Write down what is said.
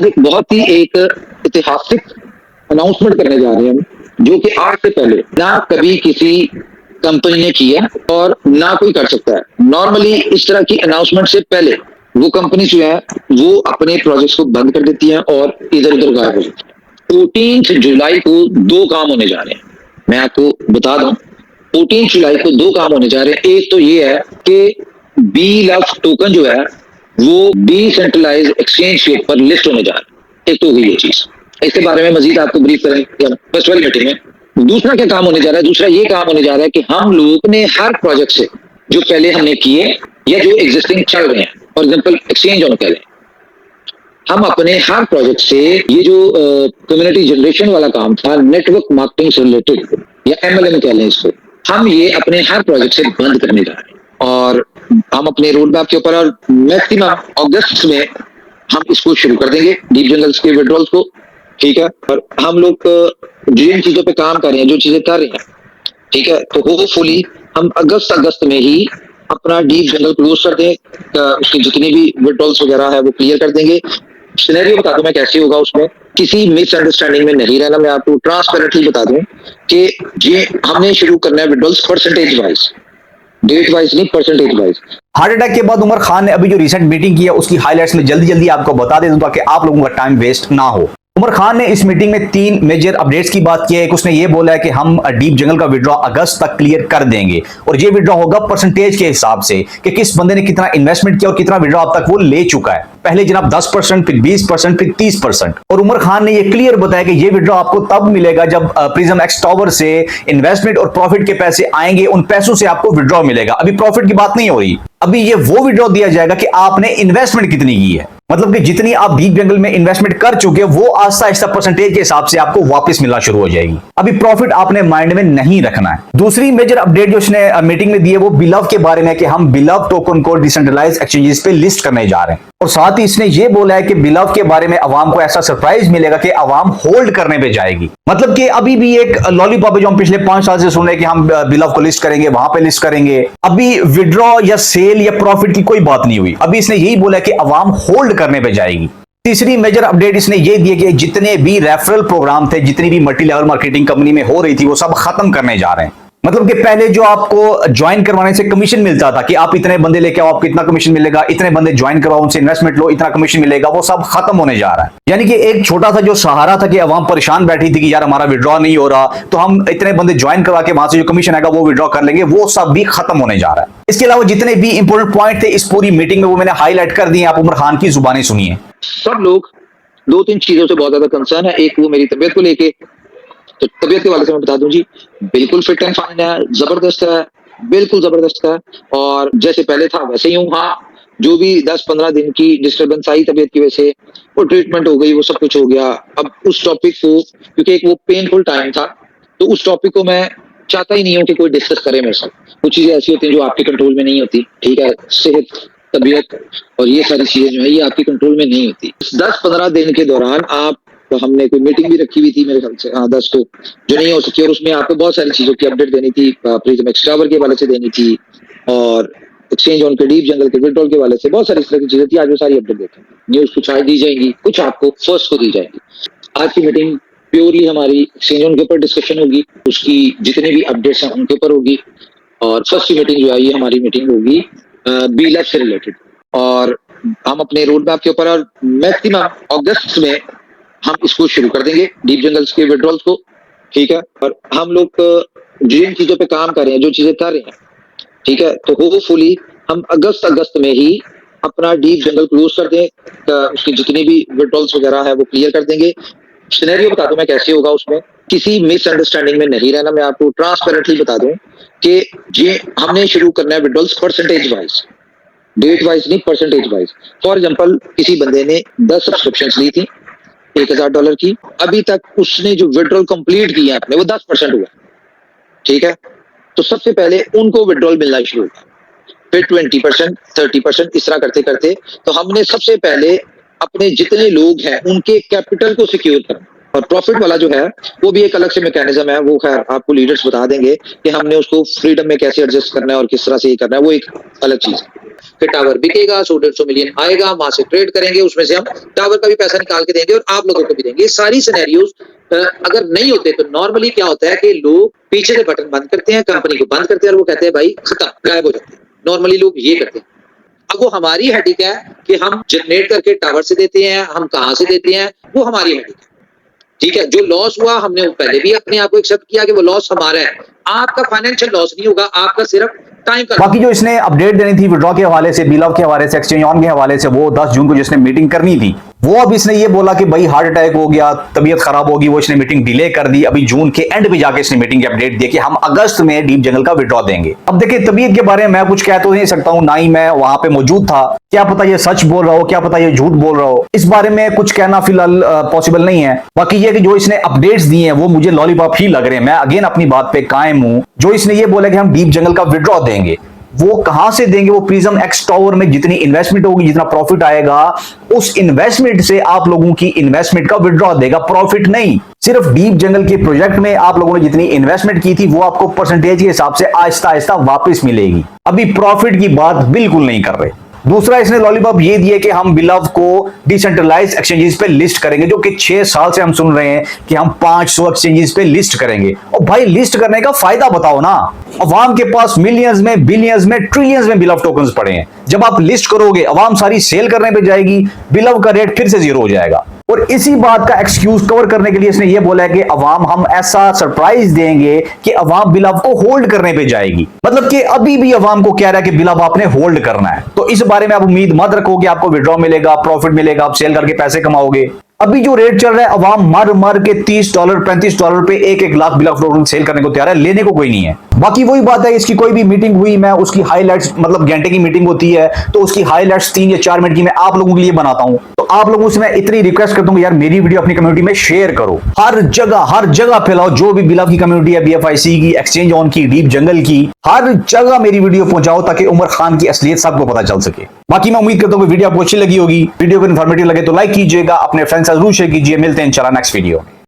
एक बहुत ही एक ऐतिहासिक अनाउंसमेंट करने जा रहे हैं हम, जो कि आज से पहले ना कभी किसी कंपनी ने किया और ना कोई कर सकता है। नॉर्मली इस तरह की अनाउंसमेंट से पहले वो कंपनी जो है वो अपने प्रोजेक्ट्स को बंद कर देती है और इधर उधर गायब हो जाती है। 14 जुलाई को दो काम होने जा रहे हैं, मैं आपको बता दूं। 14 जुलाई को दो काम होने जा रहे हैं। एक तो ये है कि बी लव टोकन जो है वो डिसेंट्रलाइज एक्सचेंज के ऊपर लिस्ट होने जा रहा है। एक तो होगी ये चीज, इसके बारे में मजीद आपको ब्रीफ करेंगे फर्स्ट वाली मीटिंग में। दूसरा क्या काम होने जा रहा है? दूसरा ये काम होने जा रहा है कि हम लोग ने हर प्रोजेक्ट से जो पहले हमने किए या जो एग्जिस्टिंग चल रहे हैं, फॉर एग्जाम्पल एक्सचेंज ऑन कह लें, हम अपने हर प्रोजेक्ट से ये जो कम्युनिटी जनरेशन वाला काम था, नेटवर्क मार्केटिंग से रिलेटेड या एमएलएम कह लें इसको, हम ये अपने हर प्रोजेक्ट से बंद करने जा रहे हैं। और हम अपने रोड मैप के ऊपर और मैक्सिमम अगस्त में हम इसको शुरू कर देंगे, डीप जंगल्स के विड्रॉल्स को। ठीक है, और हम लोग जिन चीजों पे काम कर रहे हैं, जो चीजें कर रहे हैं, ठीक है, तो होपफुली हम अगस्त में ही अपना डीप जंगल क्लोज कर दें। उसके जितने भी विड्रॉल्स वगैरह है वो क्लियर कर देंगे। सिनेरियो बता दूं मैं कैसे होगा, उसमें किसी मिसअंडरस्टैंडिंग में नहीं रहना। मैं आपको ट्रांसपेरेंटली बता दूं कि ये हमने शुरू करना है withdrawals percentage wise, date wise नहीं, परसेंटेज वाइज। हार्ट अटैक के बाद उमर खान ने अभी जो रिसेंट मीटिंग की है उसकी हाइलाइट्स में जल्दी जल्दी आपको बता दे दूं ताकि आप लोगों का टाइम वेस्ट ना हो। उमर खान ने इस मीटिंग में 3 मेजर अपडेट्स की बात की है। एक उसने ये बोला है कि हम डीप जंगल का विड्रॉ अगस्त तक क्लियर कर देंगे और ये विड्रॉ होगा परसेंटेज के हिसाब से कि किस बंदे ने कितना इन्वेस्टमेंट किया और कितना विड्रॉ अब तक वो ले चुका है। पहले जनाब 10%, फिर 20%, फिर 30%। और उमर खान ने ये क्लियर बताया कि ये विड्रॉ आपको तब मिलेगा जब प्रिज्म एक्स टावर से इन्वेस्टमेंट और प्रॉफिट के पैसे आएंगे, उन पैसों से आपको विड्रॉ मिलेगा। अभी प्रॉफिट की बात नहीं हो रही, अभी ये वो विड्रॉ दिया जाएगा कि आपने इन्वेस्टमेंट कितनी की है, मतलब कि जितनी आप डीप जंगल में इन्वेस्टमेंट कर चुके हैं वो आहिस्ता आहिस्ता परसेंटेज के हिसाब से आपको वापस मिलना शुरू हो जाएगी। अभी प्रॉफिट आपने माइंड में नहीं रखना है। दूसरी मेजर अपडेट जो उसने मीटिंग में दी है वो बिलव के बारे में कि हम बिलव टोकन को डिसेंट्रलाइज एक्सचेंजेस पे लिस्ट करने जा रहे हैं। और साथ ही इसने ये बोला है कि बिलव के बारे में अवाम को ऐसा सरप्राइज मिलेगा कि अवाम होल्ड करने पे जाएगी। मतलब कि अभी भी एक लॉलीपॉप है जो हम पिछले 5 साल से सुन रहे हैं कि हम बिलव को लिस्ट करेंगे, वहां पे लिस्ट करेंगे। अभी विड्रॉ या सेल या प्रॉफिट की कोई बात नहीं हुई। अभी इसने यही बोला है कि अवाम होल्ड करने पे जाएगी। तीसरी मेजर अपडेट इसने ये दी कि जितने भी रेफरल प्रोग्राम थे, जितनी भी मल्टी लेवल मार्केटिंग कंपनी में हो रही थी, वो सब खत्म करने जा रहे हैं। मतलब कि पहले जो आपको ज्वाइन करवाने से कमीशन मिलता था कि आप इतने बंदे लेके आओ, आपको इतना कमीशन मिलेगा, इतने बंदे ज्वाइन करवाओ, उनसे इन्वेस्टमेंट लो, इतना कमीशन मिलेगा, वो सब खत्म होने जा रहा है। यानी कि एक छोटा सा जो सहारा था कि अवाम परेशान बैठी थी कि यार हमारा विड्रॉ नहीं हो रहा, तो हम इतने बंदे ज्वाइन करवा के वहां से जो कमीशन आएगा वो विड्रॉ कर लेंगे, वो सब भी खत्म होने जा रहा है। इसके अलावा जितने भी इंपोर्टेंट पॉइंट थे इस पूरी मीटिंग में वो मैंने हाईलाइट कर दिए, आप उमर खान की जुबानी सुनिए। सब लोग 2-3 चीजों से बहुत ज्यादा कंसर्न है। एक वो मेरी तबीयत को लेके, तो तबीयत के वाले से मैं बता दूं जी, बिल्कुल फिट एंड फाइन है, जबरदस्त है, बिल्कुल जबरदस्त है, और जैसे पहले था वैसे ही हूँ। हाँ, जो भी 10-15 दिन की डिस्टर्बेंस आई तबीयत की वजह से, वो ट्रीटमेंट हो गई, वो सब कुछ हो गया। अब उस टॉपिक को, क्योंकि एक वो पेनफुल टाइम था, तो उस टॉपिक को मैं चाहता ही नहीं हूँ कि कोई डिस्कस करे मेरे साथ। कुछ चीजें ऐसी होती हैं जो आपके कंट्रोल में नहीं होती, ठीक है, सेहत, तबीयत और ये सारी चीजें जो है ये आपके कंट्रोल में नहीं होती। 10-15 दिन के दौरान आप, तो हमने कोई मीटिंग भी रखी हुई थी मेरे ख्याल से 10 को, जो नहीं हो सकी, और उसमें आपको बहुत सारी चीजों की अपडेट देनी थी, प्रिज्म एक्स टावर के हवाले से देनी थी और एक्सचेंज ऑन के डीप जंगल के विड्रॉल के हवाले से बहुत सारी इस तरह की चीजें थी। आज वो सारी अपडेट देखें, न्यूज कुछ आज दी जाएंगी, कुछ आपको फर्स्ट को दी जाएगी। आज की मीटिंग प्योरली हमारी एक्सचेंज ऑन के ऊपर डिस्कशन होगी, उसकी जितने भी अपडेट्स हैं उनके ऊपर होगी। और फर्स्ट की मीटिंग जो है ये हमारी मीटिंग होगी बीलैब से रिलेटेड, और हम अपने रोड मैप के ऊपर और मैक्सिमम अगस्त में हम इसको शुरू कर देंगे, डीप जंगल्स के विड्रॉल्स को। ठीक है, और हम लोग जिन चीजों पे काम कर रहे हैं, जो चीजें कर रहे हैं, ठीक है, तो होपफुली हम अगस्त में ही अपना डीप जंगल क्लोज कर दें। उसकी जितनी भी विड्रॉल्स वगैरह है वो क्लियर कर देंगे। सिनेरियो बता दूं मैं कैसे होगा, उसमें किसी मिसअंडरस्टैंडिंग में नहीं रहना। मैं आपको ट्रांसपेरेंटली बता दूं कि ये हमने शुरू करना है withdrawals percentage wise, date wise नहीं, परसेंटेज वाइज। फॉर एग्जाम्पल, किसी बंदे ने 10 सब्सक्रिप्शन ली थी $1000 की, अभी तक उसने जो विड्रॉल कंप्लीट किया है अपने, वो 10% हुआ। ठीक है, तो सबसे पहले उनको विड्रॉल मिलना शुरू होगा, फिर 20%, 30%, इस तरह करते करते तो हमने सबसे पहले अपने जितने लोग हैं उनके कैपिटल को सिक्योर करना। और प्रॉफिट वाला जो है वो भी एक अलग से मैकेनिज्म है, वो खैर आपको लीडर्स बता देंगे कि हमने उसको फ्रीडम में कैसे एडजस्ट करना है और किस तरह से ये करना है, वो एक अलग चीज है। फिर टावर बिकेगा, 100-150 मिलियन आएगा, वहां से ट्रेड करेंगे, उसमें से हम टावर का भी पैसा निकाल के देंगे और आप लोगों को भी देंगे। ये सारी सिनेरियोज अगर नहीं होते तो नॉर्मली क्या होता है कि लोग पीछे से बटन बंद करते हैं, कंपनी को बंद करते हैं और वो कहते हैं भाई खत्म, गायब हो जाते हैं। नॉर्मली लोग ये करते हैं। अब वो हमारी हेडेक है कि हम जनरेट करके टावर से देते हैं, हम कहां से देते हैं, वो हमारी हेडेक है। ठीक है, जो लॉस हुआ हमने वो पहले भी अपने आप को एक्सेप्ट किया कि वो लॉस हमारा है। आपका फाइनेंशियल लॉस नहीं होगा, आपका सिर्फ टाइम का। बाकी जो इसने अपडेट देनी थी विड्रॉ के हवाले से, बिल ऑफ के हवाले से, एक्सचेंज ऑन के हवाले से, वो 10 जून को जिसने मीटिंग करनी थी, वो अब इसने ये बोला कि भाई हार्ट अटैक हो गया, तबीयत खराब होगी, वो इसने मीटिंग डिले कर दी। अभी जून के एंड पे जाके इसने मीटिंग की अपडेट दी कि हम अगस्त में डीप जंगल का विड्रॉ देंगे। अब देखिए, तबीयत के बारे में मैं कुछ कह तो नहीं सकता हूं, ना ही मैं वहां पे मौजूद था। क्या पता ये सच बोल रहा हो, क्या पता ये झूठ बोल रहा हो, इस बारे में कुछ कहना फिलहाल पॉसिबल नहीं है। बाकी ये कि जो इसने अपडेट्स दी हैं वो मुझे लॉलीपॉप ही लग रहे हैं। मैं अगेन अपनी बात पे कायम हूं। जो इसने ये बोला कि हम डीप जंगल का विड्रॉ देंगे, वो कहां से देंगे? वो प्रिज्म एक्स टावर में जितनी इन्वेस्टमेंट होगी, जितना प्रॉफिट आएगा, उस इन्वेस्टमेंट से आप लोगों की इन्वेस्टमेंट का विड्रॉ देगा, प्रॉफिट नहीं। सिर्फ डीप जंगल के प्रोजेक्ट में आप लोगों ने जितनी इन्वेस्टमेंट की थी वो आपको परसेंटेज के हिसाब से आहिस्ता आहिस्ता वापस मिलेगी। अभी प्रॉफिट की बात बिल्कुल नहीं कर रहे। दूसरा इसने लॉलीपॉप ये दिया कि हम बिलव को डिसेंट्रलाइज एक्सचेंजेस पे लिस्ट करेंगे, जो कि 6 साल से हम सुन रहे हैं कि हम 500 एक्सचेंजेस पे लिस्ट करेंगे। और भाई लिस्ट करने का फायदा बताओ ना। अवाम के पास मिलियंस में, बिलियंस में, ट्रिलियंस में बिलव टोकन्स पड़े हैं। जब आप लिस्ट करोगे, अवाम सारी सेल करने पे जाएगी, बिलव का रेट फिर से 0 हो जाएगा। और इसी बात का एक्सक्यूज कवर करने के लिए इसने ये बोला है कि अवाम हम ऐसा सरप्राइज देंगे कि अवाम बिलव को होल्ड करने पे जाएगी। मतलब कि अभी भी अवाम को कह रहा है कि बिलव आपने होल्ड करना है। तो इस बारे में आप उम्मीद मत रखो कि आपको विड्रॉ मिलेगा, प्रॉफिट मिलेगा, आप सेल करके पैसे कमाओगे। अभी जो रेट चल रहा है, अवाम मर मर के $30 $35 पे 1-1 लाख बिलव टोकन सेल करने को तैयार है, लेने को कोई नहीं है। बाकी वही बात है, इसकी कोई भी मीटिंग हुई, मैं उसकी हाइलाइट्स, मतलब घंटे की मीटिंग होती है तो उसकी हाइलाइट्स 3 या 4 मिनट की मैं आप लोगों के लिए बनाता हूं। तो आप लोगों से मैं इतनी रिक्वेस्ट करता हूं यार, मेरी वीडियो अपनी कम्युनिटी में शेयर करो, हर जगह फैलाओ। जो भी बिलव की कम्युनिटी है, BFIC की, एक्सचेंज ऑन की, डीप जंगल की, हर जगह मेरी वीडियो पहुंचाओ ताकि उमर खान की असलियत सबको पता चल सके। बाकी मैं उम्मीद करता हूं कि वीडियो आपको अच्छी लगी होगी। वीडियो को इन्फॉर्मेटिव लगे तो लाइक कीजिएगा, अपने फ्रेंड्स से जरूर शेयर कीजिए। मिलते हैं इंशाल्लाह नेक्स्ट वीडियो में।